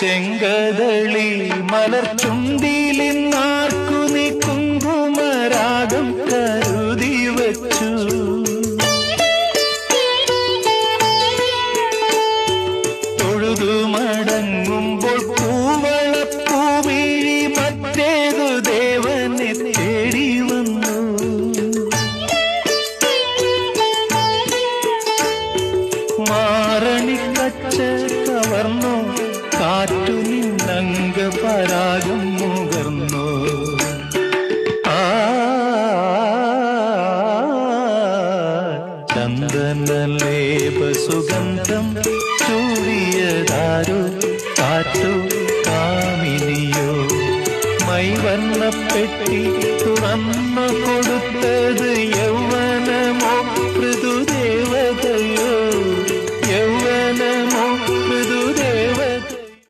ചെങ്കദളി മലർചുണ്ടിലിന്നാർക്കു നീ കുങ്കുമരാഗം കരുതി വച്ചു. തൊഴുതു മടങ്ങുമ്പോൾ പൂവളപ്പൂവിഴി മറ്റേതു ദേവനെ തേടി വന്നു. മാറണിക്കച്ച കവർന്നു കാറ്റു നിന്നങ്ക പരാഗം മുകർന്നു. ചന്ദനലേപ സുഗന്ധം ചൂടിയതാരോ കാറ്റോ കാമിനിയോ. മൈവർണ്ണപ്പെട്ടി തുറന്നു കൊടുത്തത് യൗവനമോ